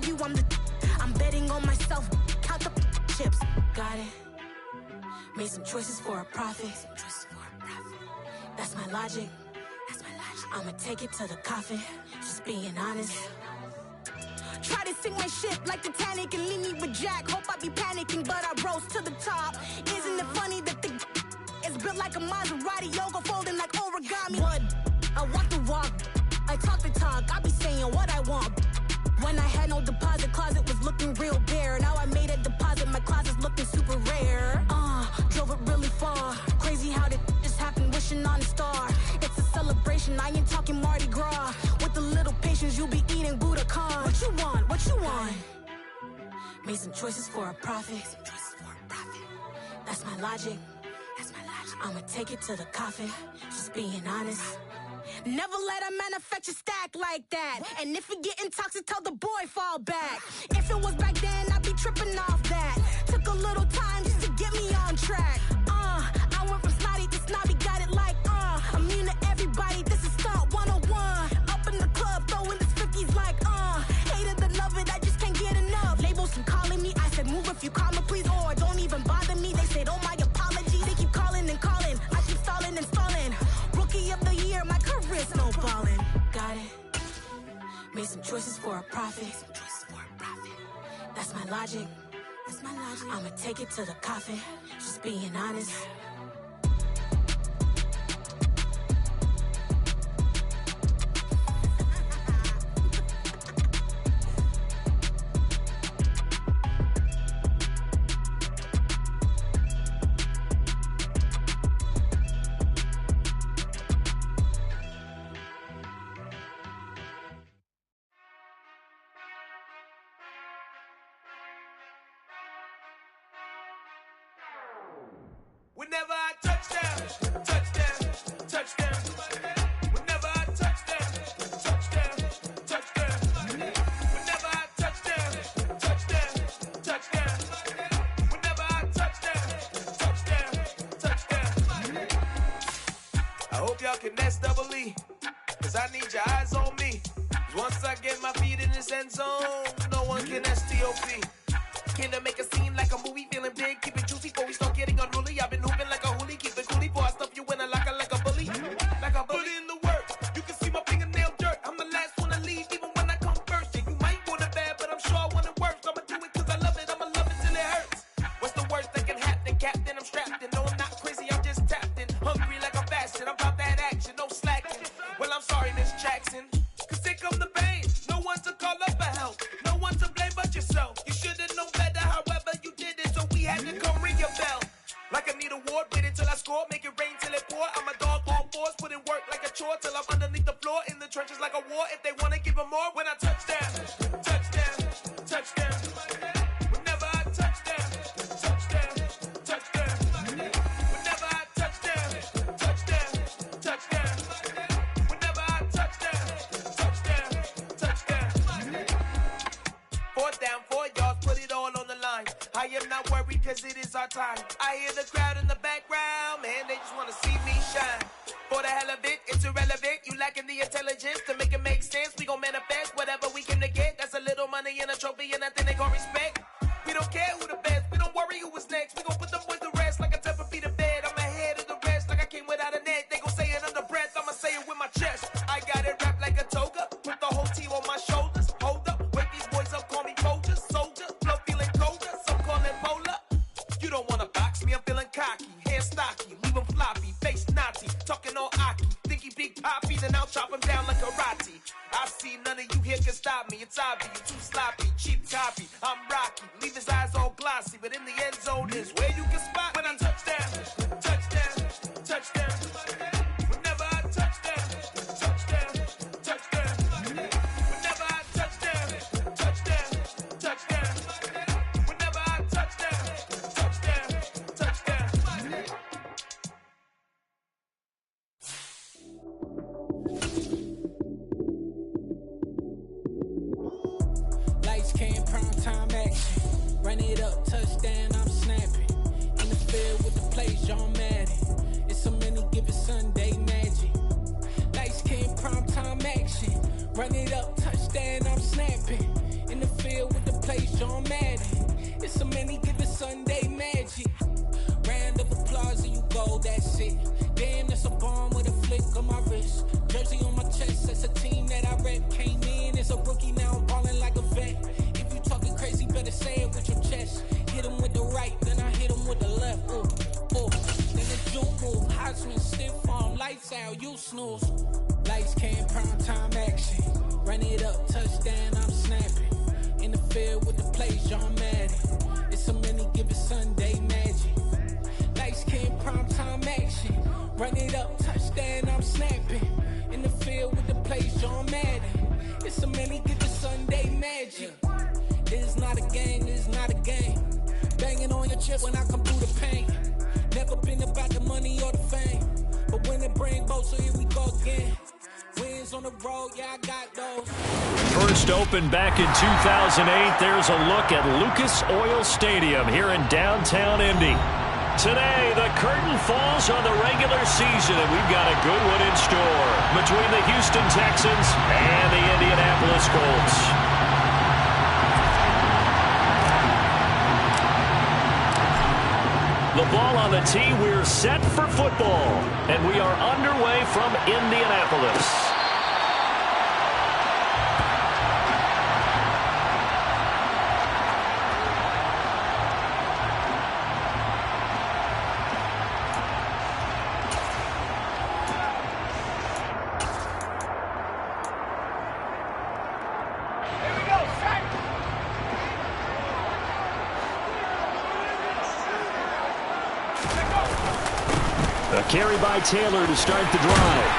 you I'm the. I'm betting on myself. Count the chips. Got it. Made some choices for a profit. That's my logic. I'ma take it to the coffin. Just being honest. Try to sink my ship like Titanic and leave me with Jack. Hope I be panicking, but I rose to the top. Isn't it funny that the is built like a Maserati, yoga folding like origami? What? I walk the walk, I talk the talk. I be saying what I want. When I had no deposit, closet was looking real bare. Now I made a deposit, my closet's looking super rare. Drove it really far. Crazy how did just happen, wishing on a star. It's a celebration, I ain't talking Mardi Gras. With a little patience, you'll be eating Budokan. What you want? What you want? Made some choices for a profit. That's my logic. I'ma take it to the coffin. Just being honest. Never let a manufacture stack like that. And if it getting toxic, tell the boy fall back. If it was back then, I'd be tripping off that. Took a little time just to get me on track. I went from snotty to snobby, got it like immune to everybody, this is stunt 101. Up in the club, throwing this 50s like hate it, love it, I just can't get enough. Labels keep calling me, I said move if you call me please, or don't even bother me. They said oh my apology, they keep calling and calling. I keep stalling and stalling. Rookie of the year, my career's snowballing. Got it. Made some choices for a profit. That's my logic. I'ma take it to the coffin. Just being honest. Whenever I touchdown, touchdown, touchdown. Whenever I touchdown, touchdown, touchdown. Whenever I touchdown, touchdown, touchdown. Whenever I touchdown, touchdown, touchdown. I hope y'all can nest double E, cause I need your eyes on me. Once I get my feet in this end zone, no one can STOP. Can I make a scene like a movie, feeling big, keep it juicy before we start getting unruly. I've been hooping like a hoolie, keep it coolie before I stuff you in a locker like a bully. Like a bully. Put in the work, you can see my fingernail dirt. I'm the last one to leave, even when I come first. Yeah, you might want it bad, but I'm sure I want it worse. I'ma do it cause I love it, I'ma love it till it hurts. What's the worst that can happen, Captain? I'm strapped in, no I'm not crazy, I'm just tapped in. Hungry like I'm fasting, I'm about that action, no slacking. Well I'm sorry Miss Jackson, cause here come the pain. No one to call up for help, no one to blame but yourself. You should've known better, however you did it, so we had to come ring your bell. Like I need a ward, wait until I score, make it rain till it pour. I'm a dog on fours, put in work like a chore till I'm underneath the floor, in the trenches like a war. If they wanna give them more, when I touchdown, touchdown, touchdown. Whenever I touchdown, touchdown, touchdown. Whenever I touchdown, touchdown, touchdown. Whenever I touchdown, touchdown, touchdown. 4th down, 4 yards, put it all on the line. I am not worried cause it is our time. I hear the crowd in the background, man, they just wanna see me shine. For the hell of it, it's irrelevant. You lacking the intelligence to make it make sense. We gon' manifest whatever we came to get. That's a little money and a trophy and nothing they gon' respect. We don't care who the best, we don't worry who was next. We gon' put them boys to rest like a temper feet in bed. I'm ahead of the rest like I came without a net. They gon' say it under breath, I'ma say it with my chest. I got it wrapped like a toga, put the whole team on my shoulders. Hold up, wake these boys up, call me Folger, soldier. Flow feeling colder, some call it polar. You don't wanna box me, I'm feeling cocky. Hair stocky, leave him floppy, face naughty. Talking all aki, think he big poppy, then I'll chop him down like karate. I see none of you here can stop me. It's obvious, you too sloppy, cheap copy. I'm Rocky, leave his eyes all glossy, but in the end zone is where you can spot when I touchdown, touchdown, touchdown. Whenever I touchdown, touchdown, touchdown. Whenever I touchdown, touchdown, touchdown. Whenever I touchdown, touchdown, touchdown. Lights came, prime time action. Run it up, touchdown, I'm snapping. In the field with the plays, John Madden. It's so many, give it Sunday magic. Lights came, prime time action. Run it up, touchdown, I'm snapping. In the field That's it. Damn, that's a bomb with a flick on my wrist. Jersey on my chest, that's a team that I rep. Came in as a rookie, now I'm ballin' like a vet. If you talking crazy, better say it with your chest. Hit him with the right, then I hit him with the left. Ooh, ooh. Then the juke move, Heisman, stiff arm, lights out, you snooze. Lights came, prime time action. Run it up, touchdown, I'm snapping. In the field with the plays, John Madden. It's a many given Sunday magic. Lights came, prime time action. Run it up, touchdown, I'm snapping. In the field with the plays, John Madden. It's a many given Sunday magic. This is not a game, this is not a game. Banging on your chest when I come through the paint. Never been about the money or the fame. But when it bring both, so here we go again. Wins on the road, yeah, I got those. First opened back in 2008. There's a look at Lucas Oil Stadium here in downtown Indy. Today, the curtain falls on the regular season, and we've got a good one in store between the Houston Texans and the Indianapolis Colts. The ball on the tee, we're set for football, and we are underway from Indianapolis. A carry by Taylor to start the drive.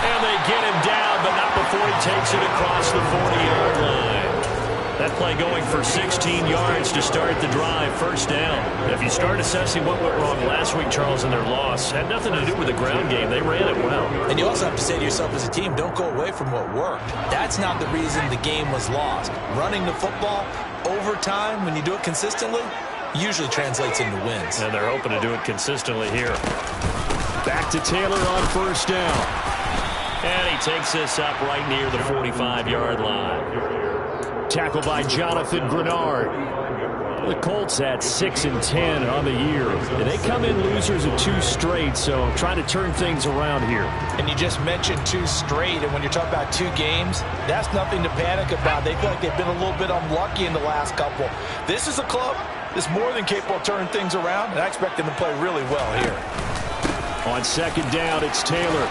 And they get him down, but not before he takes it across the 40-yard line. That play going for 16 yards to start the drive, first down. If you start assessing what went wrong last week, Charles, in their loss, had nothing to do with the ground game. They ran it well. And you also have to say to yourself as a team, don't go away from what worked. That's not the reason the game was lost. Running the football over time, when you do it consistently, usually translates into wins. And they're hoping to do it consistently here. Back to Taylor on first down. And he takes this up right near the 45-yard line. Tackle by Jonathan Grenard. The Colts at 6-10 on the year. And they come in losers of 2 straight, so trying to turn things around here. And you just mentioned 2 straight, and when you're talking about 2 games, that's nothing to panic about. They feel like they've been a little bit unlucky in the last couple. This is a club that's more than capable of turning things around, and I expect them to play really well here. On second down, it's Taylor.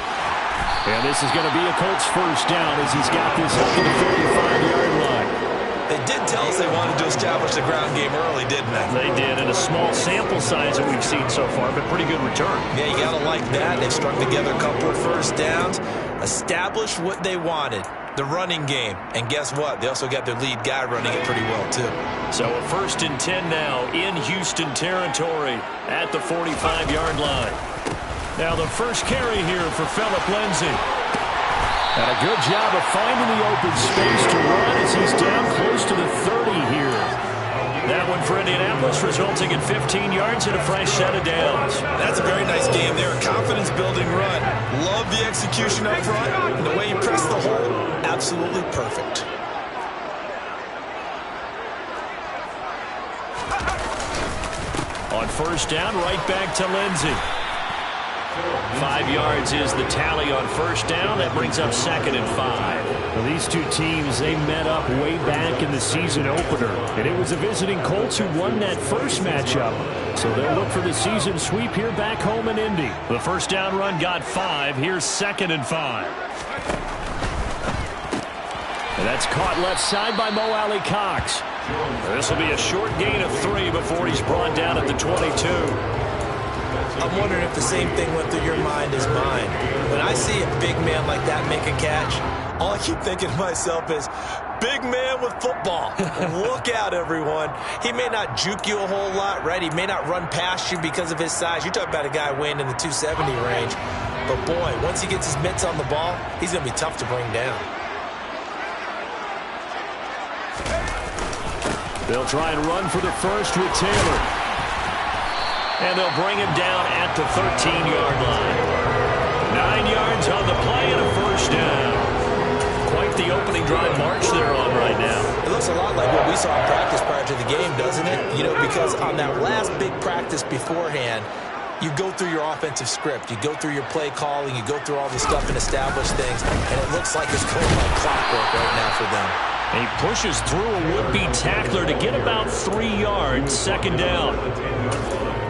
And this is going to be a Colts first down as he's got this up to the 45-yard line. They did tell us they wanted to establish the ground game early, didn't they? They did, in a small sample size that we've seen so far, but pretty good return. Yeah, you got to like that. They've strung together a couple of first downs, established what they wanted, the running game. And guess what? They also got their lead guy running it pretty well, too. So a 1st and 10 now in Houston territory at the 45-yard line. Now the first carry here for Phillip Lindsay. And a good job of finding the open space to run as he's down close to the 30 here. That one for Indianapolis resulting in 15 yards and a fresh set of downs. That's a very nice game there. A confidence-building run. Love the execution up front. And the way you press the hole, absolutely perfect. On first down, right back to Lindsay. 5 yards is the tally on first down. That brings up 2nd and 5. Well, these two teams, they met up way back in the season opener. And it was the visiting Colts who won that first matchup. So they'll look for the season sweep here back home in Indy. The first down run got 5. Here's 2nd and 5. And that's caught left side by Mo Alley Cox. This will be a short gain of 3 before he's brought down at the 22. I'm wondering if the same thing went through your mind as mine. When I see a big man like that make a catch, all I keep thinking to myself is, big man with football. Look out, everyone. He may not juke you a whole lot, right? He may not run past you because of his size. You're talking about a guy weighing in the 270 range. But, boy, once he gets his mitts on the ball, he's going to be tough to bring down. They'll try and run for the first with Taylor. And they'll bring him down at the 13-yard line. 9 yards on the play and a first down. Quite the opening drive march they're on right now. It looks a lot like what we saw in practice prior to the game, doesn't it? You know, because on that last big practice beforehand, you go through your offensive script. You go through your play calling. You go through all the stuff and establish things. And it looks like it's going like clockwork right now for them. He pushes through a would-be tackler to get about 3 yards, second down.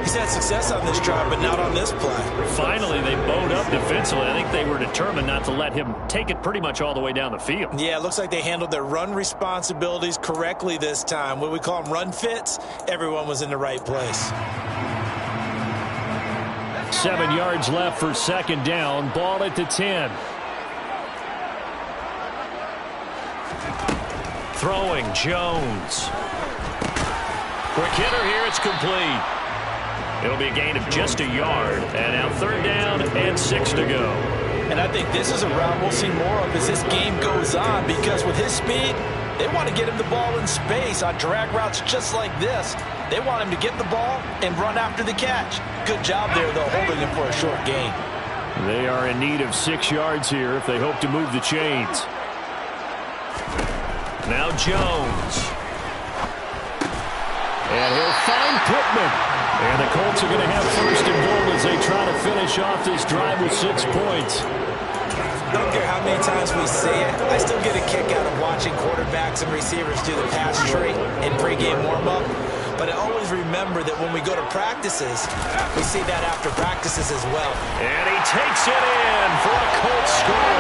He's had success on this drive, but not on this play. Finally, they bowed up defensively. I think they were determined not to let him take it pretty much all the way down the field. Yeah, it looks like they handled their run responsibilities correctly this time. What we call them run fits, everyone was in the right place. 7 yards left for second down. Ball at the 10. Throwing, Jones. Quick hitter here, it's complete. It'll be a gain of just a yard. And now third down and 6 to go. And I think this is a route we'll see more of as this game goes on, because with his speed, they want to get him the ball in space on drag routes just like this. They want him to get the ball and run after the catch. Good job there, though, holding him for a short gain. They are in need of 6 yards here if they hope to move the chains. Now Jones. And he'll find Pittman. And the Colts are going to have first and goal as they try to finish off this drive with 6 points. I don't care how many times we say it, I still get a kick out of watching quarterbacks and receivers do the pass tree in pregame warm-up. But I always remember that when we go to practices, we see that after practices as well. And he takes it in for a Colts score.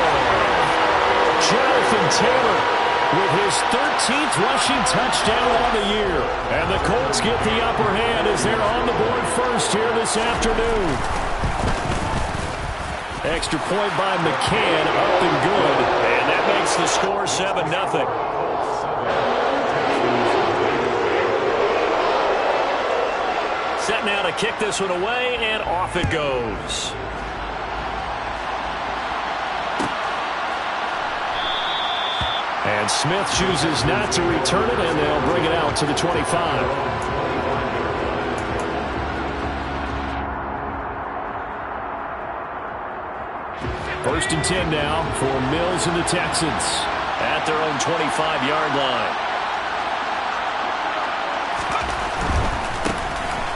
Jonathan Taylor with his 13th rushing touchdown on the year. And the Colts get the upper hand as they're on the board first here this afternoon. Extra point by McCann, up and good. And that makes the score 7-0. Set now to kick this one away, and off it goes. And Smith chooses not to return it, and they'll bring it out to the 25. First and 10 now for Mills and the Texans at their own 25-yard line.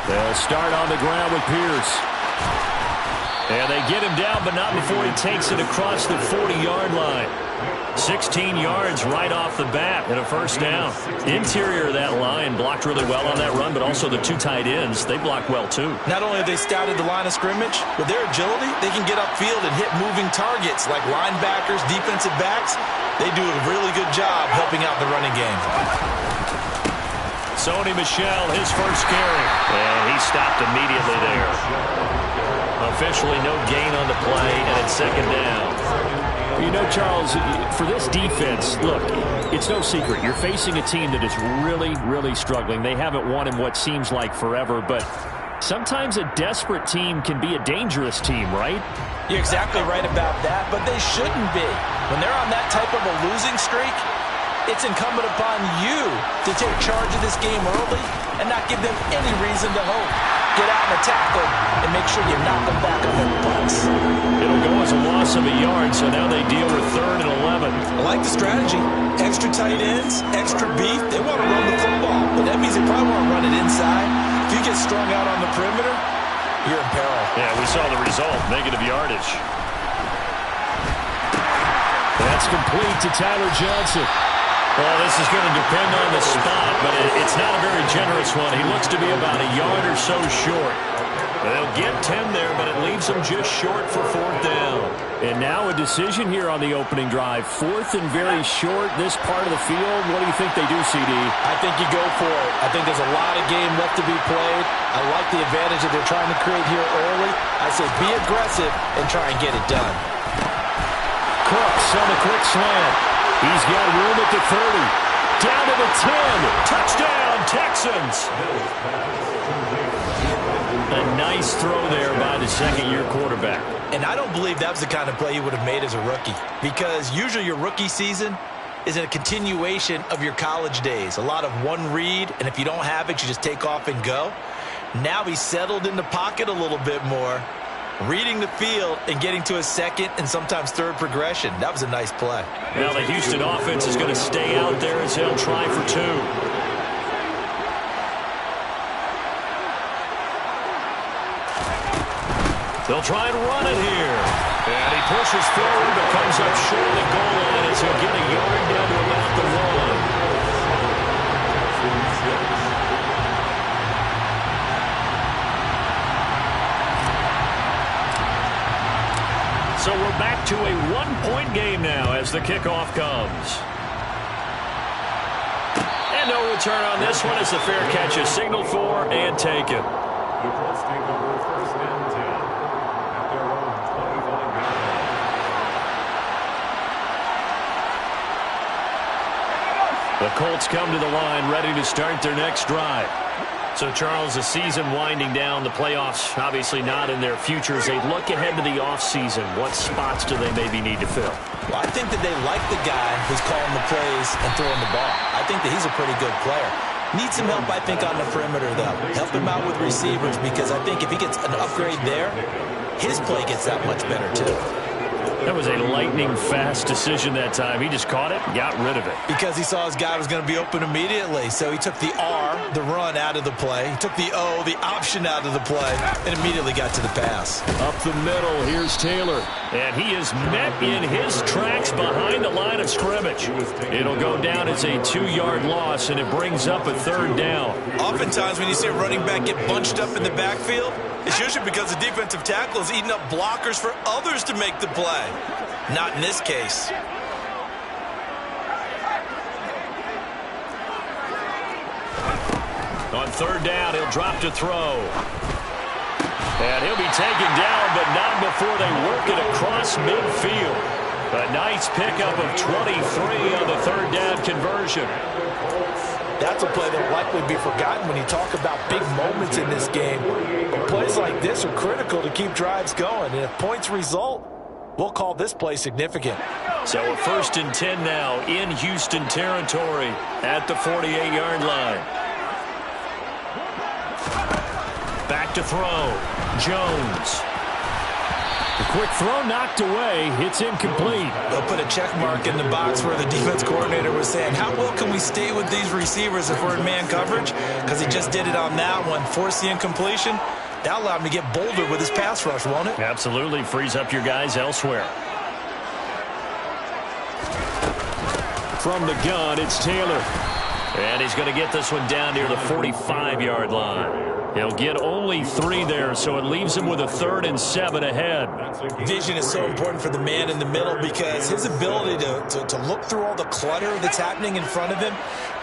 They'll start on the ground with Pierce. And they get him down, but not before he takes it across the 40-yard line. 16 yards right off the bat and a first down. Interior of that line blocked really well on that run, but also the 2 tight ends, they blocked well too. Not only have they scouted the line of scrimmage, with their agility, they can get upfield and hit moving targets like linebackers, defensive backs. They do a really good job helping out the running game. Sony Michel, his first carry. And he stopped immediately there. Officially no gain on the play, and it's second down. You know, Charles, for this defense, look, it's no secret. You're facing a team that is really, really struggling. They haven't won in what seems like forever, but sometimes a desperate team can be a dangerous team, right? You're exactly right about that, but they shouldn't be. When they're on that type of a losing streak, it's incumbent upon you to take charge of this game early and not give them any reason to hope. Get out and attack them and make sure you knock them back on their butts. It'll go as a loss of a yard, so now they deal with 3rd and 11. I like the strategy. Extra tight ends, extra beef. They want to run the football, but that means they probably want to run it inside. If you get strung out on the perimeter, you're in peril. Yeah, we saw the result, negative yardage. That's complete to Tyler Johnson. Well, this is going to depend on the spot, but it's not a very generous one. He looks to be about a yard or so short. They'll get 10 there, but it leaves them just short for 4th down. And now a decision here on the opening drive. 4th and very short, this part of the field. What do you think they do, CD? I think you go for it. I think there's a lot of game left to be played. I like the advantage that they're trying to create here early. I say be aggressive and try and get it done. Cooks on the quick slant. He's got room at the 30. Down to the 10. Touchdown, Texans. A nice throw there by the second-year quarterback. And I don't believe that was the kind of play he would have made as a rookie, because usually your rookie season is a continuation of your college days. A lot of one read, and if you don't have it, you just take off and go. Now he's settled in the pocket a little bit more, reading the field and getting to a second and sometimes third progression. That was a nice play. Now the Houston offense is going to stay out there as they'll try for 2. They'll try and run it here. And he pushes forward, but comes up short of the goal line as he'll get a yard down to about the 1. So we're back to a one-point game now as the kickoff comes. And no return on this one as the fair catch is signaled for and taken. The Colts come to the line ready to start their next drive. So, Charles, the season winding down, the playoffs obviously not in their future. As they look ahead to the offseason, what spots do they maybe need to fill? Well, I think that they like the guy who's calling the plays and throwing the ball. I think that he's a pretty good player. Needs some help, I think, on the perimeter, though. Help him out with receivers, because I think if he gets an upgrade there, his play gets that much better, too. That was a lightning-fast decision that time. He just caught it and got rid of it. Because he saw his guy was going to be open immediately. So he took the R, the run, out of the play. He took the O, the option, out of the play, and immediately got to the pass. Up the middle, here's Taylor. And he is met in his tracks behind the line of scrimmage. It'll go down as a 2-yard loss, and it brings up a 3rd down. Oftentimes when you see a running back get bunched up in the backfield, it's usually because the defensive tackle is eating up blockers for others to make the play. Not in this case. On 3rd down, he'll drop to throw. And he'll be taken down, but not before they work it across midfield. A nice pickup of 23 on the 3rd down conversion. That's a play that will likely be forgotten when you talk about big moments in this game. But plays like this are critical to keep drives going. And if points result, we'll call this play significant. So a 1st and 10 now in Houston territory at the 48-yard line. Back to throw. Jones. The quick throw knocked away. It's incomplete. They'll put a check mark in the box where the defense coordinator was saying, how well can we stay with these receivers if we're in man coverage? Because he just did it on that one. Force the incompletion. That'll allow him to get bolder with his pass rush, won't it? Absolutely. Frees up your guys elsewhere. From the gun, it's Taylor. And he's going to get this one down near the 45-yard line. He'll get only 3 there, so it leaves him with a 3rd and 7 ahead. Vision is so important for the man in the middle because his ability to look through all the clutter that's happening in front of him,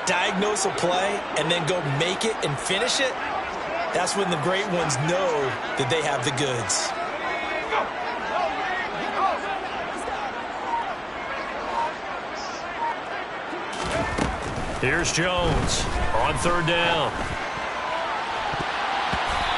diagnose a play, and then go make it and finish it, that's when the great ones know that they have the goods. Here's Jones on 3rd down.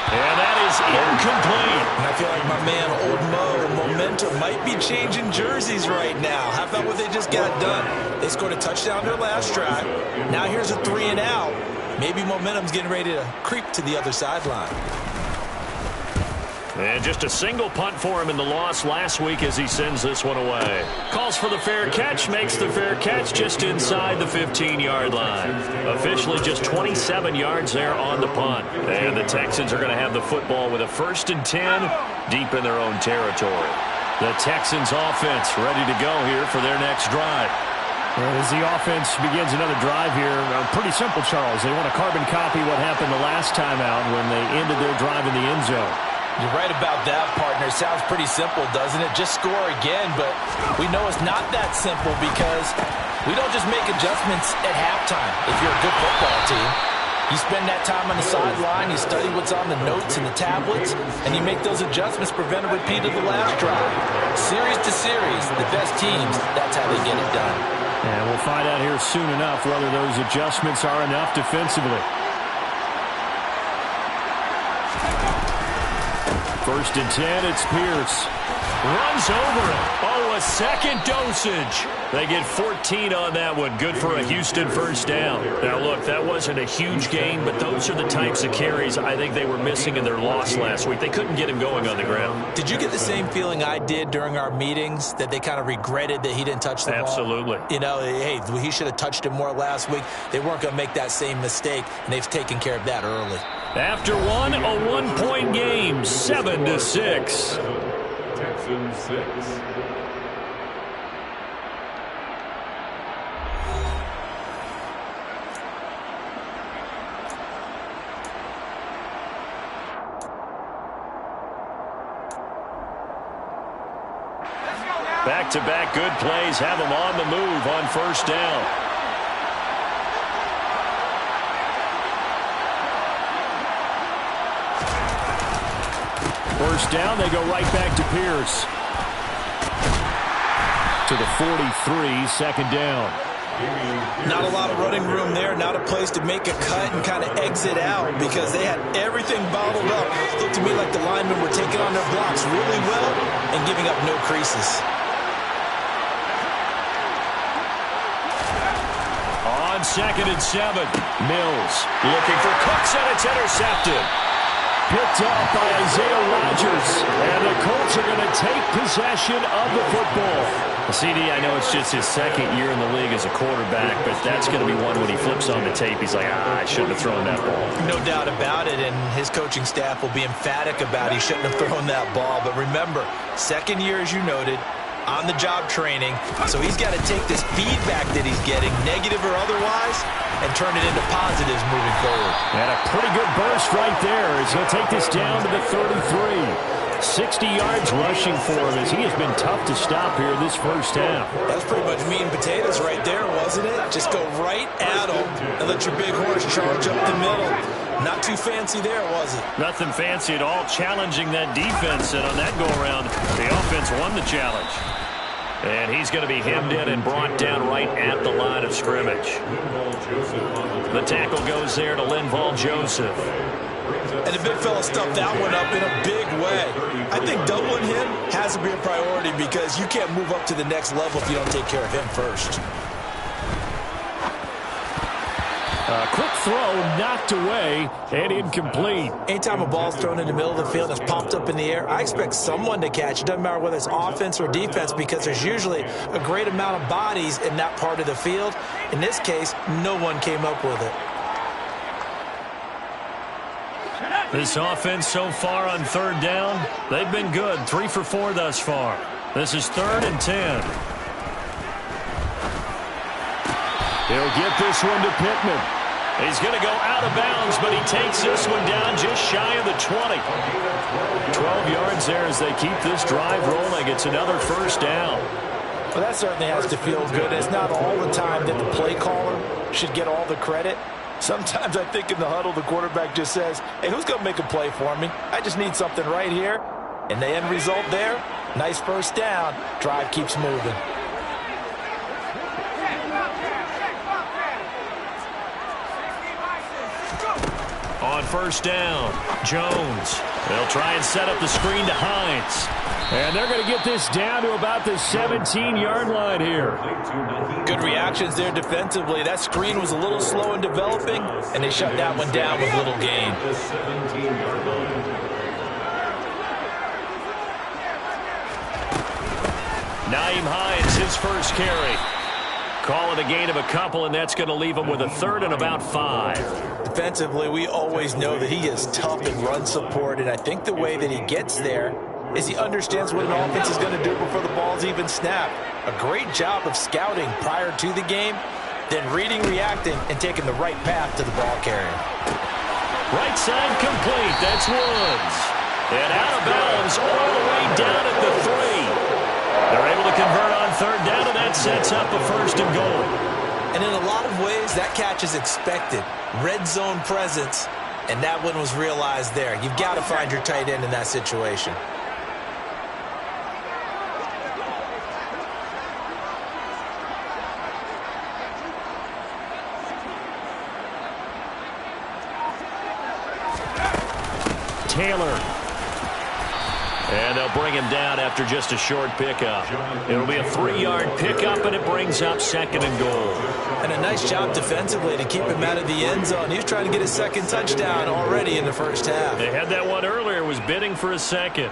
And that is incomplete. And I feel like my man, Old Mo, momentum might be changing jerseys right now. How about what they just got done? They scored a touchdown their last drive. Now here's a 3 and out. Maybe momentum's getting ready to creep to the other sideline. And just a single punt for him in the loss last week as he sends this one away. Calls for the fair catch, makes the fair catch just inside the 15-yard line. Officially just 27 yards there on the punt. And the Texans are going to have the football with a 1st and 10 deep in their own territory. The Texans offense ready to go here for their next drive. As the offense begins another drive here, pretty simple, Charles. They want to carbon copy what happened the last time out when they ended their drive in the end zone. You're right about that, partner. Sounds pretty simple, doesn't it? Just score again, but we know it's not that simple because we don't just make adjustments at halftime if you're a good football team. You spend that time on the sideline, you study what's on the notes and the tablets, and you make those adjustments, prevent a repeat of the last drive. Series to series, the best teams, that's how they get it done. And we'll find out here soon enough whether those adjustments are enough defensively. 1st and 10, it's Pierce. Runs over it. Oh, a second dosage. They get 14 on that one. Good for a Houston 1st down. Now, look, that wasn't a huge gain, but those are the types of carries I think they were missing in their loss last week. They couldn't get him going on the ground. Did you get the same feeling I did during our meetings, that they kind of regretted that he didn't touch the ball? Absolutely. You know, hey, he should have touched it more last week. They weren't going to make that same mistake, and they've taken care of that early. After one, a one-point game, 7-6. Texans 6. Back-to-back good plays have them on the move on first down. First down, they go right back to Pierce. To the 43, second down. Not a lot of running room there, not a place to make a cut and kind of exit out because they had everything bottled up. It looked to me like the linemen were taking on their blocks really well and giving up no creases. On 2nd and 7, Mills looking for Cooks, and it's intercepted. Picked up by Isaiah Rodgers, and the Colts are going to take possession of the football. CD, I know it's just his second year in the league as a quarterback, but that's going to be one when he flips on the tape. He's like, I shouldn't have thrown that ball. No doubt about it, and his coaching staff will be emphatic about he shouldn't have thrown that ball. But remember, second year, as you noted, on-the-job training, so he's got to take this feedback that he's getting, negative or otherwise, and turn it into positives moving forward. And a pretty good burst right there as he'll take this down to the 33. 60 yards rushing for him as he has been tough to stop here this first half. That's pretty much meat and potatoes right there, wasn't it? Just go right at him and let your big horse charge up the middle. Not too fancy there, was it? Nothing fancy at all, challenging that defense, and on that go-around, the offense won the challenge. And he's going to be hemmed in and brought down right at the line of scrimmage. The tackle goes there to Linval Joseph. And the big fella stuffed that one up in a big way. I think doubling him has to be a priority because you can't move up to the next level if you don't take care of him first. Quick throw, knocked away, and incomplete. Anytime a ball's thrown in the middle of the field and it's popped up in the air, I expect someone to catch. It doesn't matter whether it's offense or defense because there's usually a great amount of bodies in that part of the field. In this case, no one came up with it. This offense so far on third down, they've been good. 3 for 4 thus far. This is 3rd and 10. He'll get this one to Pittman. He's going to go out of bounds, but he takes this one down just shy of the 20. 12 yards there as they keep this drive rolling. It's another first down. Well, that certainly has to feel good. It's not all the time that the play caller should get all the credit. Sometimes I think in the huddle, the quarterback just says, hey, who's going to make a play for me? I just need something right here. And the end result there, nice first down. Drive keeps moving. On first down, Jones. They'll try and set up the screen to Hines. And they're going to get this down to about the 17-yard line here. Good reactions there defensively. That screen was a little slow in developing, and they shut that one down with little gain. Nyheim Hines, his first carry. Call it a gain of a couple, and that's going to leave him with a 3rd and about 5. Defensively, we always know that he is tough in run support, and I think the way that he gets there is he understands what an offense is going to do before the ball's even snapped. A great job of scouting prior to the game, then reading, reacting, and taking the right path to the ball carrier. Right side complete. That's Woods. And out of bounds all the way down at the 3. They're able to convert on third down, and that sets up a 1st and goal. And in a lot of ways, that catch is expected. Red zone presence, and that one was realized there. You've got to find your tight end in that situation. Taylor. And they'll bring him down after just a short pickup. It'll be a 3-yard pickup, and it brings up 2nd and goal. And a nice job defensively to keep him out of the end zone. He was trying to get his 2nd touchdown already in the first half. They had that one earlier, was bidding for a 2nd.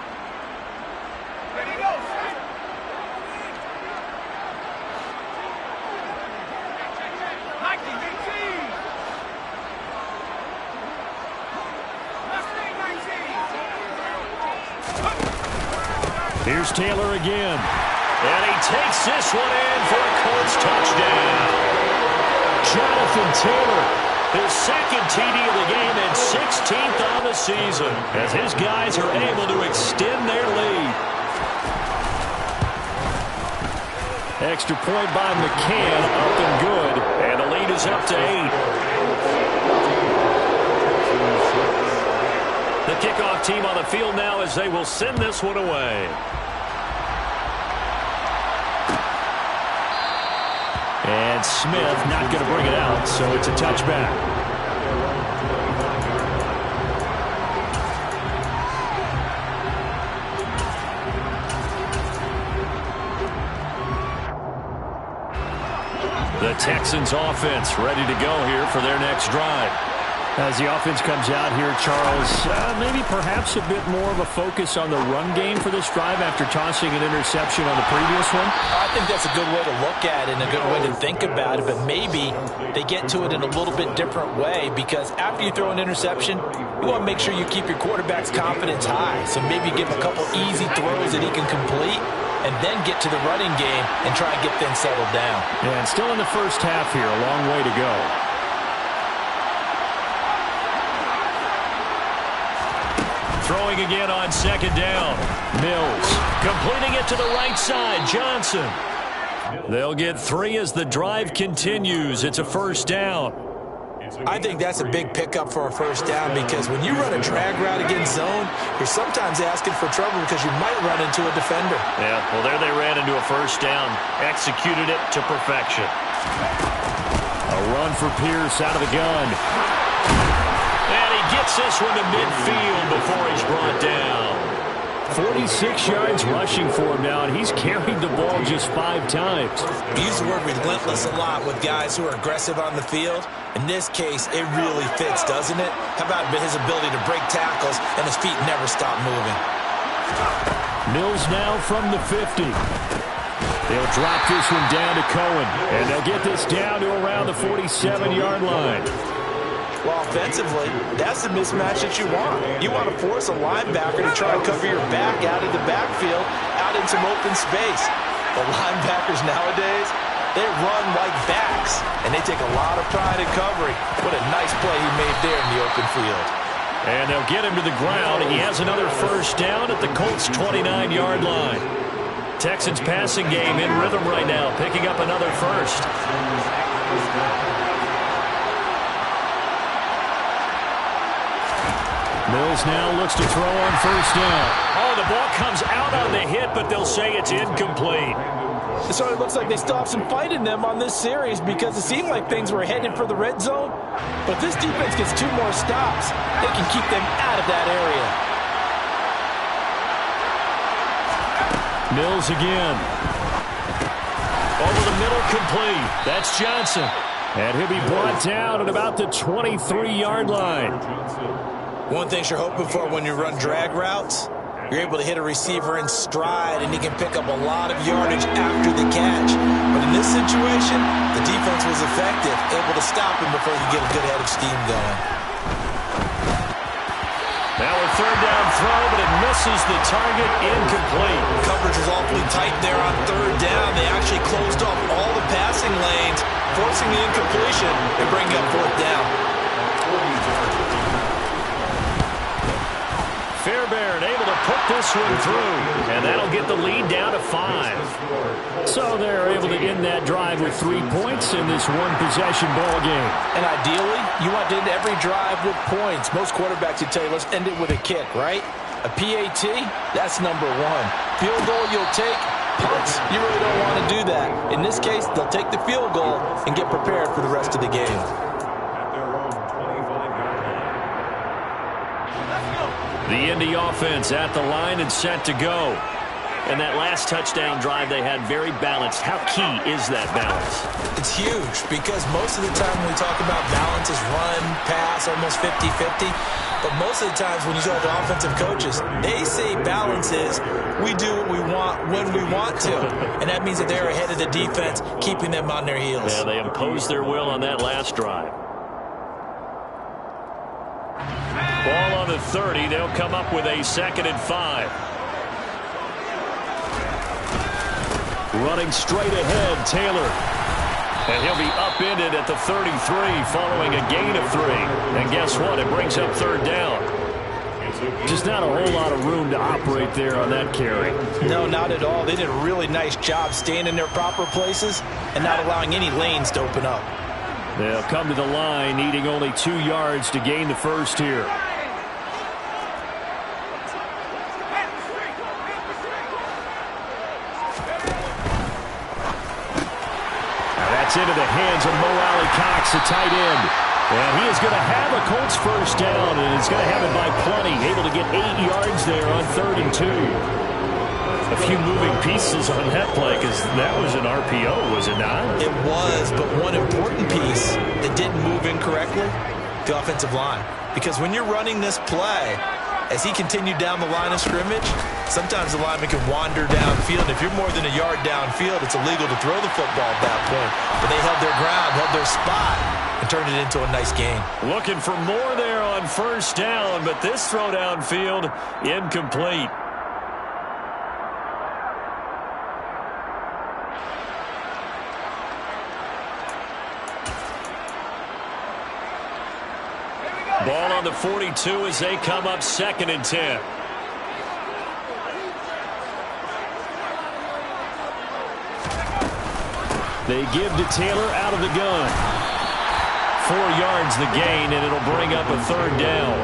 Here's Taylor again. And he takes this one in for a Colts touchdown. Jonathan Taylor, his second TD of the game and 16th on the season, as his guys are able to extend their lead. Extra point by McCann, up and good. And the lead is up to 8. The kickoff team on the field now as they will send this one away. And Smith not going to bring it out, so it's a touchback. The Texans offense ready to go here for their next drive. As the offense comes out here, Charles, maybe perhaps a bit more of a focus on the run game for this drive after tossing an interception on the previous one? I think that's a good way to look at it and a good way to think about it, but maybe they get to it in a little bit different way, because after you throw an interception, you want to make sure you keep your quarterback's confidence high. So maybe give him a couple easy throws that he can complete, and then get to the running game and try and get things settled down. Yeah, and still in the first half here, a long way to go. Throwing again on second down. Mills completing it to the right side. Johnson. They'll get 3 as the drive continues. It's a first down. I think that's a big pickup for a first down, because when you run a drag route against zone, you're sometimes asking for trouble because you might run into a defender. Yeah, well, there they ran into a first down. Executed it to perfection. A run for Pierce out of the gun. And he gets this one to midfield before he's brought down. 46 yards rushing for him now, and he's carried the ball just 5 times. We use the word relentless a lot with guys who are aggressive on the field. In this case, it really fits, doesn't it? How about his ability to break tackles and his feet never stop moving? Mills now from the 50. They'll drop this one down to Cohen, and they'll get this down to around the 47-yard line. Well, offensively, that's the mismatch that you want. You want to force a linebacker to try and cover your back out of the backfield, out in some open space. The linebackers nowadays, they run like backs, and they take a lot of pride in covering. What a nice play he made there in the open field. And they'll get him to the ground. He has another first down at the Colts' 29-yard line. Texans passing game in rhythm right now, picking up another first. Mills now looks to throw on first down. Oh, the ball comes out on the hit, but they'll say it's incomplete. So it looks like they still have some fight in them on this series, because it seemed like things were headed for the red zone. But this defense gets 2 more stops. They can keep them out of that area. Mills again. Over the middle, complete. That's Johnson. And he'll be brought down at about the 23-yard line. One thing you're hoping for when you run drag routes, you're able to hit a receiver in stride, and he can pick up a lot of yardage after the catch. But in this situation, the defense was effective, able to stop him before he could get a good head of steam going. Now a third down throw, but it misses the target, incomplete. Coverage was awfully tight there on third down. They actually closed off all the passing lanes, forcing the incompletion and bringing up fourth down. Fairbairn able to put this one through, and that'll get the lead down to 5. So they're able to end that drive with 3 points in this one-possession ball game. And ideally, you want to end every drive with points. Most quarterbacks would tell you, let's end it with a kick, right? A PAT, that's number 1. Field goal you'll take. Punts, you really don't want to do that. In this case, they'll take the field goal and get prepared for the rest of the game. The Indy offense at the line and set to go. And that last touchdown drive they had very balanced. How key is that balance? It's huge, because most of the time when we talk about balance is run, pass, almost 50-50. But most of the times when you talk to offensive coaches, they say balance is we do what we want when we want to. And that means that they're ahead of the defense, keeping them on their heels. Yeah, they imposed their will on that last drive. Ball on the 30. They'll come up with a 2nd and 5. Running straight ahead, Taylor. And he'll be upended at the 33 following a gain of 3. And guess what? It brings up third down. Just not a whole lot of room to operate there on that carry. No, not at all. They did a really nice job staying in their proper places and not allowing any lanes to open up. They'll come to the line needing only 2 yards to gain the first here. That's into the hands of Mo Alley-Cox, the tight end. And he is going to have a Colts first down, and he's going to have it by plenty. Able to get 8 yards there on 3rd and 2. A few moving pieces on that play because that was an RPO, was it not? It was, but one important piece that didn't move incorrectly, the offensive line. Because when you're running this play, as he continued down the line of scrimmage, sometimes the lineman can wander downfield. If you're more than a yard downfield, it's illegal to throw the football at that point. But they held their ground, held their spot, and turned it into a nice game. Looking for more there on first down, but this throw downfield incomplete. Ball on the 42 as they come up 2nd and 10. They give to Taylor out of the gun. 4 yards the gain, and it'll bring up a 3rd down.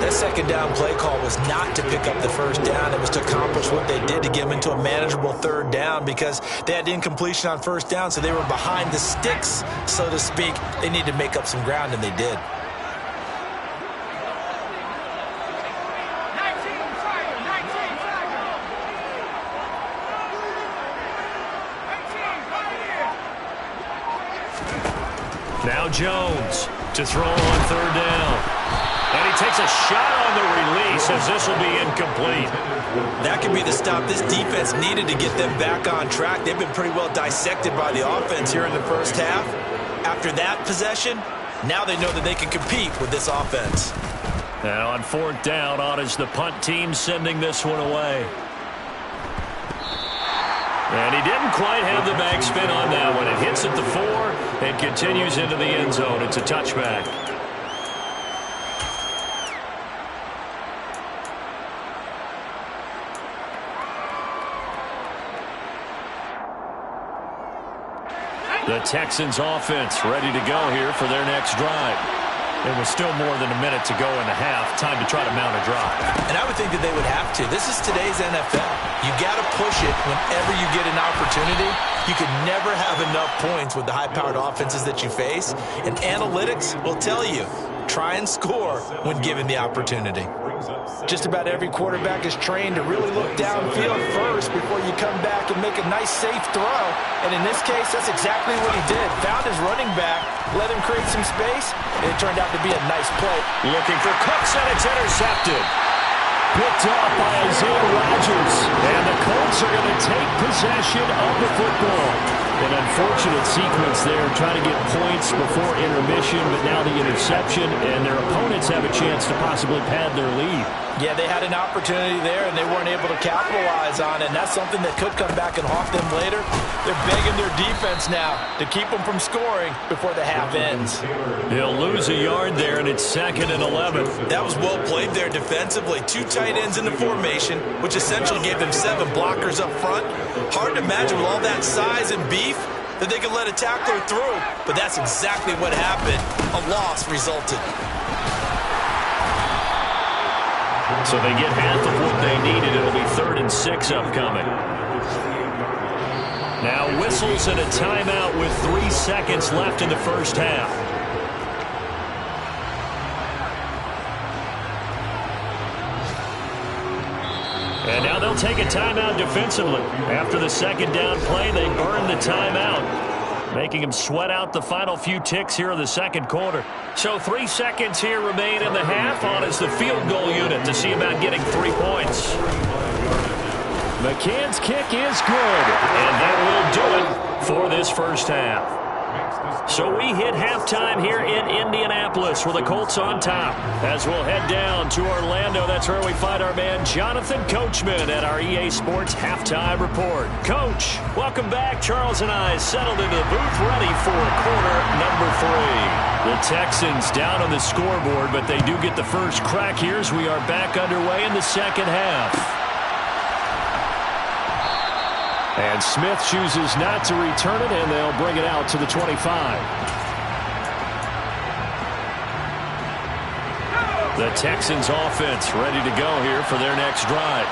That 2nd down play call was not to pick up the first down. It was to accomplish what they did to get them into a manageable 3rd down because they had incompletion on first down, so they were behind the sticks, so to speak. They needed to make up some ground, and they did. Now Jones to throw on 3rd down. And he takes a shot on the release as this will be incomplete. That could be the stop this defense needed to get them back on track. They've been pretty well dissected by the offense here in the first half. After that possession, now they know that they can compete with this offense. Now on 4th down, on is the punt team sending this one away. And he didn't quite have the backspin on that one. It hits at the 4 and continues into the end zone. It's a touchback. The Texans offense ready to go here for their next drive. It was still more than a minute to go in the half. Time to try to mount a drive. And I would think that they would have to. This is today's NFL. You got to push it whenever you get an opportunity. You can never have enough points with the high-powered offenses that you face. And analytics will tell you, try and score when given the opportunity. Just about every quarterback is trained to really look downfield first before you come back and make a nice, safe throw. And in this case, that's exactly what he did. Found his running back, let him create some space, and it turned out to be a nice play. Looking for Cooks, and it's intercepted. Picked off by Isaiah Rodgers. And the Colts are going to take possession of the football. An unfortunate sequence there, trying to get points before intermission, but now the interception, and their opponents have a chance to possibly pad their lead. Yeah, they had an opportunity there, and they weren't able to capitalize on it, and that's something that could come back and haunt them later. They're begging their defense now to keep them from scoring before the half ends. He'll lose a yard there, and it's 2nd and 11. That was well played there defensively. 2 tight ends in the formation, which essentially gave them 7 blockers up front. Hard to imagine with all that size and beef that they could let a tackler through, but that's exactly what happened. A loss resulted. So they get half of what they needed. It'll be 3rd and 6 upcoming. Now whistles and a timeout with 3 seconds left in the first half. And now they'll take a timeout defensively. After the 2nd down play, they burn the timeout, making them sweat out the final few ticks here in the 2nd quarter. So 3 seconds here remain in the half. On is the field goal unit to see about getting 3 points. McCann's kick is good, and that will do it for this first half. So we hit halftime here in Indianapolis with the Colts on top. As we'll head down to Orlando, that's where we find our man Jonathan Coachman at our EA Sports Halftime Report. Coach, welcome back. Charles and I settled into the booth ready for quarter number 3. The Texans down on the scoreboard, but they do get the first crack here as we are back underway in the second half. And Smith chooses not to return it, and they'll bring it out to the 25. The Texans offense ready to go here for their next drive.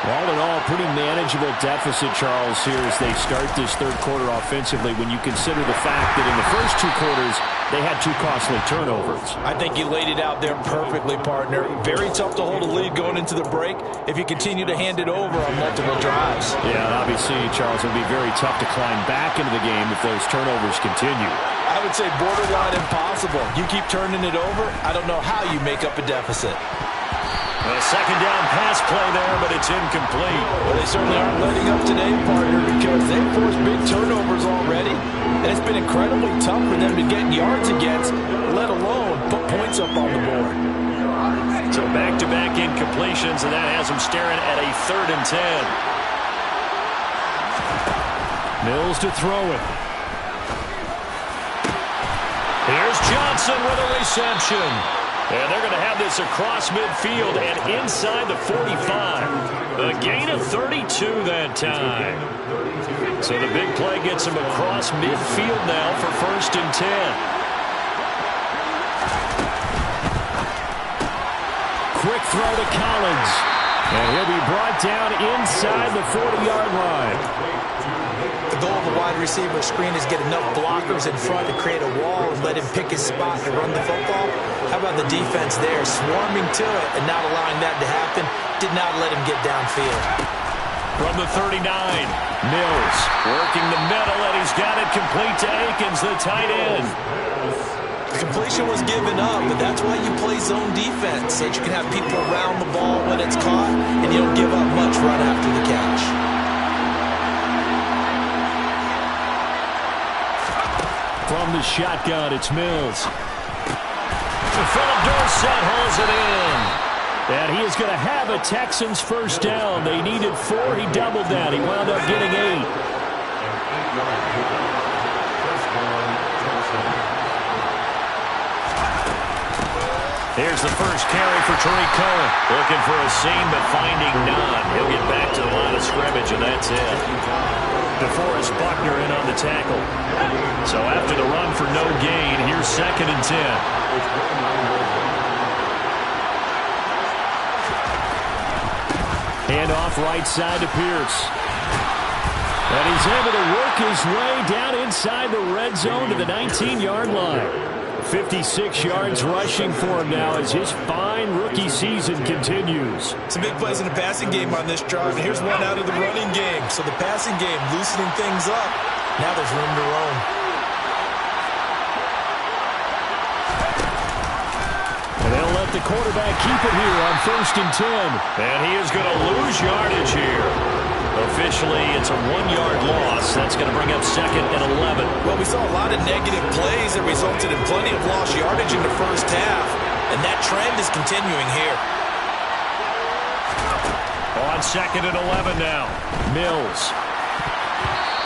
All in all, pretty manageable deficit, Charles, here as they start this third quarter offensively when you consider the fact that in the first 2 quarters, they had 2 costly turnovers. I think you laid it out there perfectly, partner. Very tough to hold a lead going into the break if you continue to hand it over on multiple drives. Yeah, and obviously, Charles, it would be very tough to climb back into the game if those turnovers continue. I would say borderline impossible. You keep turning it over, I don't know how you make up a deficit. A second down pass play there, but it's incomplete. Well, they certainly aren't letting up today, partner, because they've forced big turnovers already, and it's been incredibly tough for them to get yards against, let alone put points up on the board. So back-to-back incompletions, and that has them staring at a 3rd and 10. Mills to throw it. Here's Johnson with a reception. And they're going to have this across midfield and inside the 45. A gain of 32 that time. So the big play gets them across midfield now for 1st and 10. Quick throw to Collins. And he'll be brought down inside the 40-yard line. The goal of a wide receiver screen is get enough blockers in front to create a wall and let him pick his spot to run the football. How about the defense there, swarming to it and not allowing that to happen? Did not let him get downfield. From the 39, Mills working the middle, and he's got it complete to Akins, the tight end. The completion was given up, but that's why you play zone defense, so that you can have people around the ball when it's caught, and you don't give up much right after the catch. From the shotgun, it's Mills. Philip Dorsett holds it in. And he is going to have a Texans first down. They needed 4. He doubled that. He wound up getting 8. Here's the first carry for Tariq Cohen. Looking for a seam, but finding none. He'll get back to the line of scrimmage, and that's it. DeForest Buckner in on the tackle. So after the run for no gain, here's 2nd and 10. Hand off right side to Pierce. And he's able to work his way down inside the red zone to the 19-yard line. 56 yards rushing for him now as his fine rookie season continues. Some big plays in the passing game on this drive. And here's one out of the running game. So the passing game loosening things up. Now there's room to roam. And they'll let the quarterback keep it here on 1st and 10. And he is going to lose yardage here. Officially, it's a 1-yard loss. That's going to bring up 2nd and 11. Well, we saw a lot of negative plays that resulted in plenty of lost yardage in the first half, and that trend is continuing here. On 2nd and 11 now. Mills.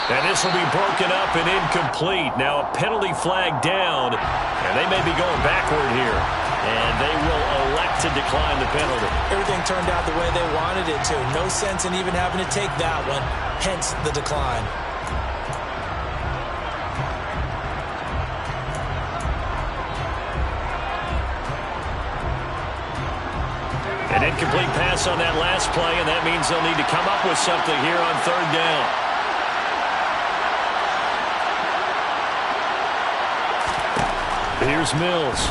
And this will be broken up and incomplete. Now a penalty flag down, and they may be going backward here. And they will elect to decline the penalty. Everything turned out the way they wanted it to. No sense in even having to take that one, hence the decline. An incomplete pass on that last play, and that means they'll need to come up with something here on 3rd down. Here's Mills.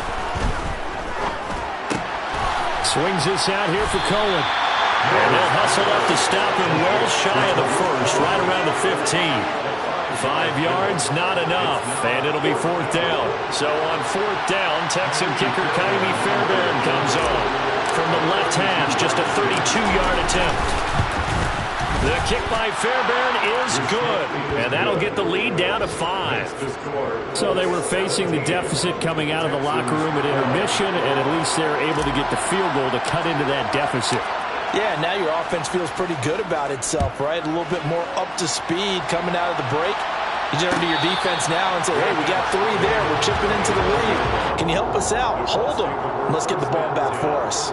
Swings this out here for Cohen. And they'll hustle up to stop him well shy of the 1st, right around the 15. 5 yards, not enough, and it'll be 4th down. So on 4th down, Texan kicker Kaimi Fairbairn comes on. From the left hash, just a 32-yard attempt. The kick by Fairbairn is good, and that'll get the lead down to 5. So they were facing the deficit coming out of the locker room at intermission, and at least they're able to get the field goal to cut into that deficit. Yeah, now your offense feels pretty good about itself, right? A little bit more up to speed coming out of the break. You turn to your defense now and say, hey, we got 3 there. We're chipping into the lead. Can you help us out? Hold them. Let's get the ball back for us.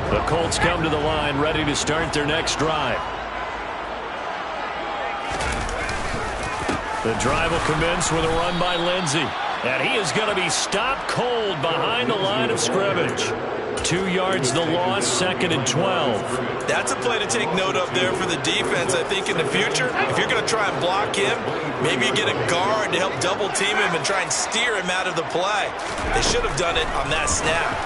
The Colts come to the line, ready to start their next drive. The drive will commence with a run by Lindsey. And he is going to be stopped cold behind the line of scrimmage. 2 yards the loss, 2nd and 12. That's a play to take note of there for the defense. I think in the future, if you're going to try and block him, maybe you get a guard to help double team him and try and steer him out of the play. They should have done it on that snap.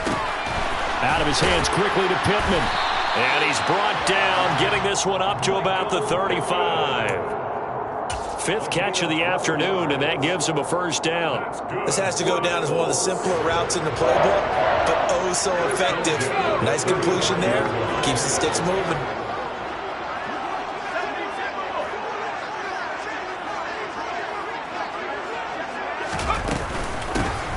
Out of his hands quickly to Pittman. And he's brought down, getting this one up to about the 35. 5th catch of the afternoon, and that gives him a first down. This has to go down as one of the simpler routes in the playbook, but oh so effective. Nice completion there. Keeps the sticks moving.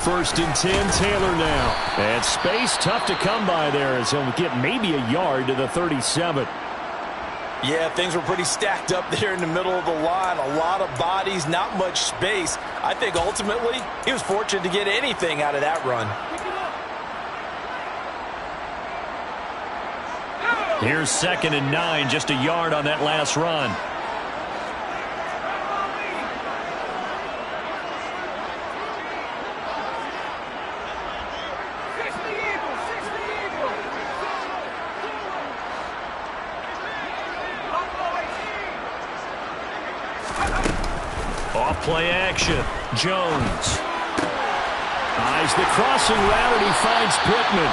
First and 10, Taylor now. And space tough to come by there as he'll get maybe a yard to the 37. Yeah, things were pretty stacked up there in the middle of the line. A lot of bodies, not much space. I think ultimately he was fortunate to get anything out of that run. Here's 2nd and 9, just a yard on that last run. Off-play action. Jones. Eyes the crossing route, and he finds Pittman.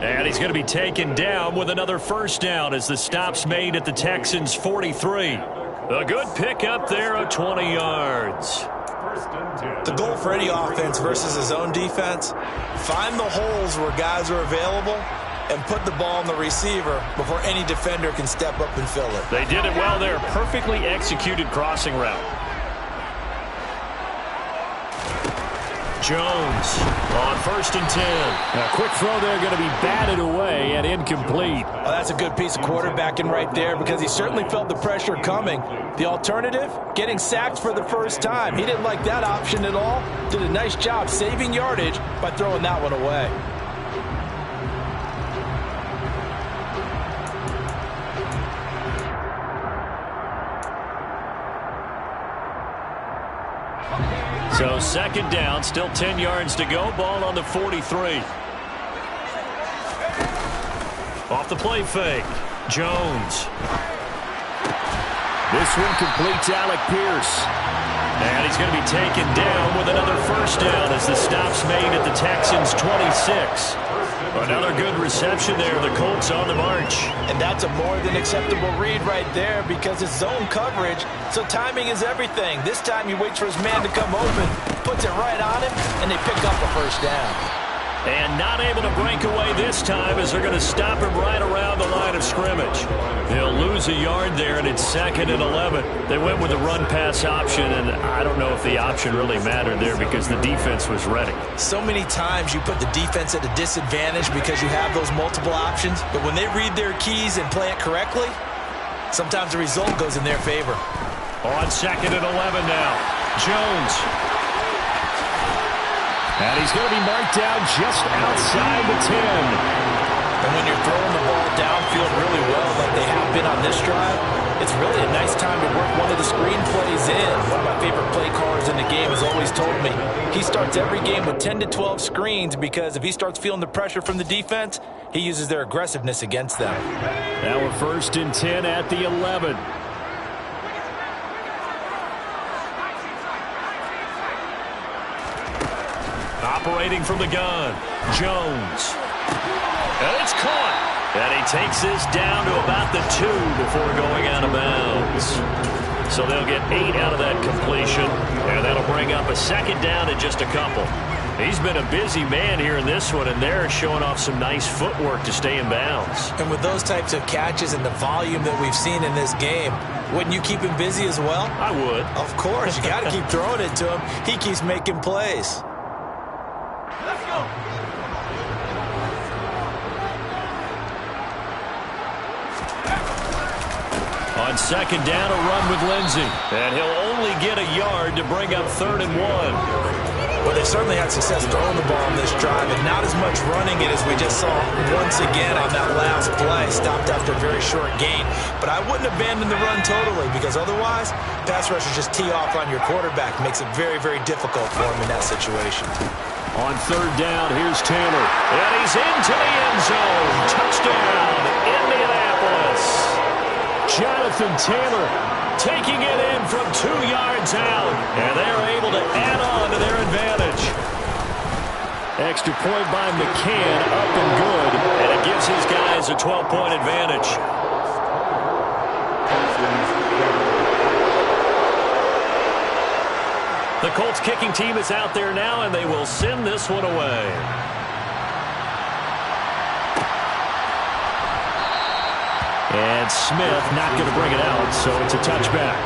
And he's going to be taken down with another first down as the stop's made at the Texans' 43. A good pickup there of 20 yards. The goal for any offense versus his own defense, find the holes where guys are available and put the ball on the receiver before any defender can step up and fill it. They did it well there. Perfectly executed crossing route. Jones on 1st and 10. A quick throw there going to be batted away and incomplete. Well, that's a good piece of quarterbacking right there because he certainly felt the pressure coming. The alternative, getting sacked for the first time. He didn't like that option at all. Did a nice job saving yardage by throwing that one away. So 2nd down, still 10 yards to go. Ball on the 43. Off the play fake. Jones. This one completes Alec Pierce. And he's going to be taken down with another first down as the stop's made at the Texans' 26. Another good reception there. The Colts on the march. And that's a more than acceptable read right there because it's zone coverage, so timing is everything. This time he waits for his man to come open, puts it right on him, and they pick up a first down. And not able to break away this time as they're going to stop him right around the line of scrimmage. They'll lose a yard there, and it's 2nd and 11. They went with the run-pass option, and I don't know if the option really mattered there because the defense was ready. So many times you put the defense at a disadvantage because you have those multiple options, but when they read their keys and play it correctly, sometimes the result goes in their favor. On 2nd and 11 now. Jones. And he's going to be marked down just outside the 10. And when you're throwing the ball downfield really well like they have been on this drive, it's really a nice time to work one of the screen plays in. One of my favorite play callers in the game has always told me he starts every game with 10 to 12 screens because if he starts feeling the pressure from the defense, he uses their aggressiveness against them. Now we're 1st and 10 at the 11. Operating from the gun, Jones. And it's caught. And he takes this down to about the 2 before going out of bounds. So they'll get 8 out of that completion. And that'll bring up a 2nd down in just a couple. He's been a busy man here in this one, and they're showing off some nice footwork to stay in bounds. And with those types of catches and the volume that we've seen in this game, wouldn't you keep him busy as well? I would. Of course. You got to keep throwing it to him. He keeps making plays. Let's go. On second down, a run with Lindsey. And he'll only get a yard to bring up 3rd and 1. Well, they certainly had success throwing the ball on this drive, and not as much running it as we just saw once again on that last play. Stopped after a very short gain. But I wouldn't abandon the run totally, because otherwise, pass rushers just tee off on your quarterback. Makes it very, very difficult for him in that situation. On 3rd down, here's Taylor. And he's into the end zone. Touchdown, Indianapolis. Jonathan Taylor Taking it in from 2 yards out. And they're able to add on to their advantage. Extra point by McCann, up and good. And it gives his guys a 12-point advantage. The Colts kicking team is out there now, and they will send this one away. And Smith not going to bring it out, so it's a touchback.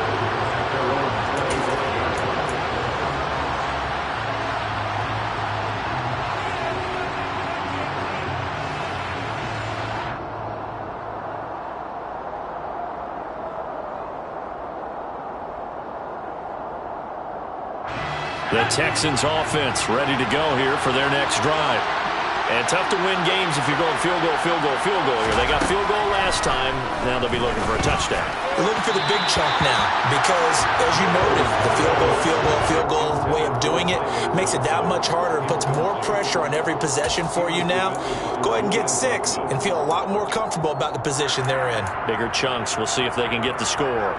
The Texans offense ready to go here for their next drive. And tough to win games if you're going field goal, field goal, field goal here. They got field goal last time. Now they'll be looking for a touchdown. They're looking for the big chunk now because, as you noted, the field goal way of doing it makes it that much harder and puts more pressure on every possession for you now. Go ahead and get 6 and feel a lot more comfortable about the position they're in. Bigger chunks. We'll see if they can get the score.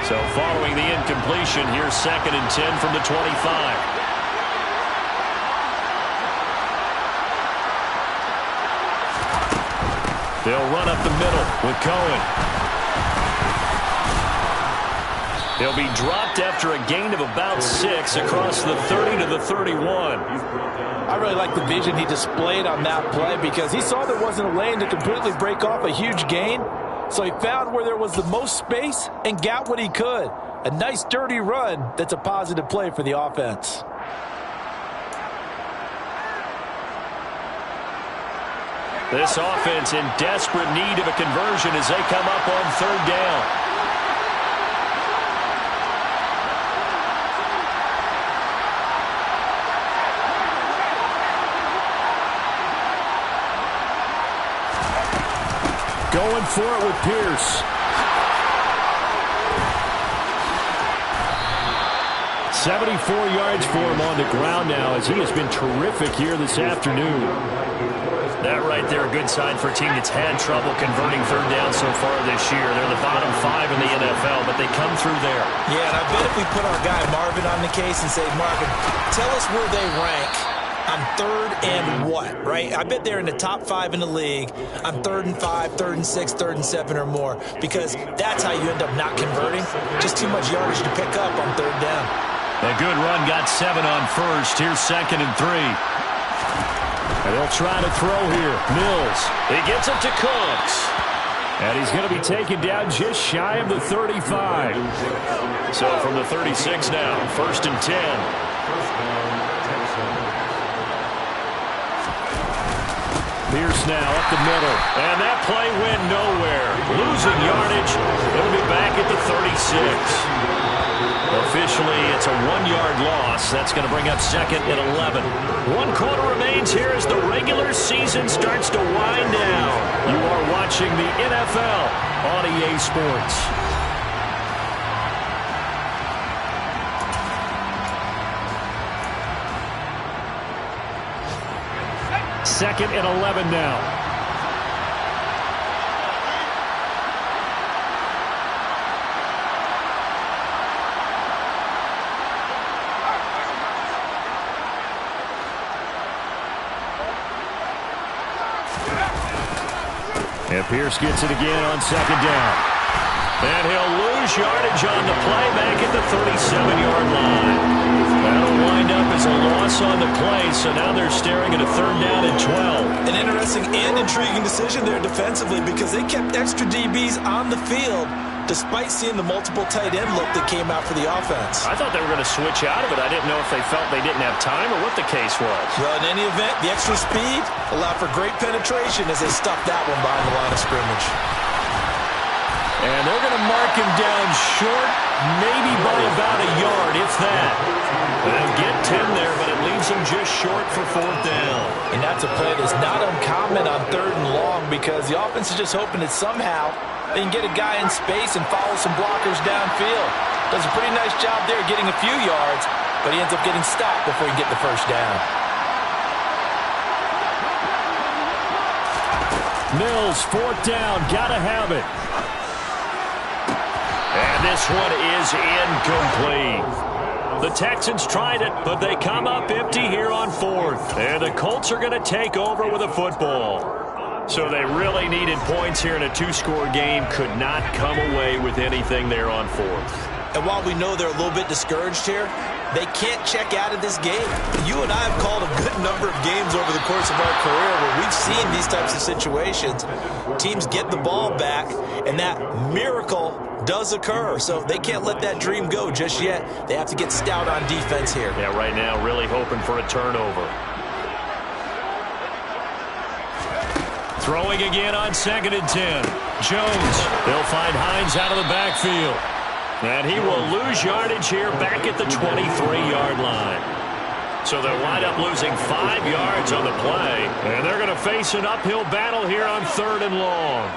So following the incompletion, here's 2nd and 10 from the 25. They'll run up the middle with Cohen. He'll be dropped after a gain of about 6 across the 30 to the 31. I really like the vision he displayed on that play because he saw there wasn't a lane to completely break off a huge gain. So he found where there was the most space and got what he could. A nice dirty run that's a positive play for the offense. This offense in desperate need of a conversion as they come up on 3rd down. Going for it with Pierce. 74 yards for him on the ground now as he has been terrific here this afternoon. That right there, a good sign for a team that's had trouble converting 3rd down so far this year. They're the bottom 5 in the NFL, but they come through there. Yeah, and I bet if we put our guy Marvin on the case and say, Marvin, tell us where they rank on 3rd and what, right? I bet they're in the top 5 in the league on 3rd and 5, 3rd and 6, 3rd and 7 or more, because that's how you end up not converting. Just too much yardage to pick up on 3rd down. A good run, got 7 on 1st. Here's 2nd and 3. And they'll try to throw here. Mills. He gets it to Cooks. And he's going to be taken down just shy of the 35. So from the 36 now, 1st and 10. Pierce now up the middle. And that play went nowhere. Losing yardage. It'll be back at the 36. Officially, it's a 1-yard loss. That's going to bring up 2nd and 11. 1 quarter remains here as the regular season starts to wind down. You are watching the NFL on EA Sports. Second and 11 now. And Pierce gets it again on 2nd down. And he'll lose yardage on the play back at the 37-yard line. That'll wind up as a loss loss on the play, so now they're staring at a 3rd down and 12. An interesting and intriguing decision there defensively because they kept extra DBs on the field despite seeing the multiple tight end look that came out for the offense. I thought they were going to switch out of it. I didn't know if they felt they didn't have time or what the case was. Well, in any event, the extra speed allowed for great penetration as they stuffed that one behind the line of scrimmage. And they're going to mark him down short, maybe by about a yard, if that. They'll get 10 there, but it leaves them just short for 4th down. And that's a play that's not uncommon on 3rd and long because the offense is just hoping that somehow they can get a guy in space and follow some blockers downfield. Does a pretty nice job there getting a few yards, but he ends up getting stopped before he can get the 1st down. Mills, 4th down, gotta have it. And this one is incomplete. The Texans tried it, but they come up empty here on 4th. And the Colts are going to take over with a football. So they really needed points here in a 2-score game. Could not come away with anything there on 4th. And while we know they're a little bit discouraged here, they can't check out of this game. You and I have called a good number of games over the course of our career where we've seen these types of situations. Teams get the ball back, and that miracle does occur. So they can't let that dream go just yet. They have to get stout on defense here. Yeah, right now really hoping for a turnover. Throwing again on 2nd and 10. Jones. They'll find Hines out of the backfield. And he will lose yardage here back at the 23-yard line. So they'll wind up losing 5 yards on the play. And they're going to face an uphill battle here on 3rd and long.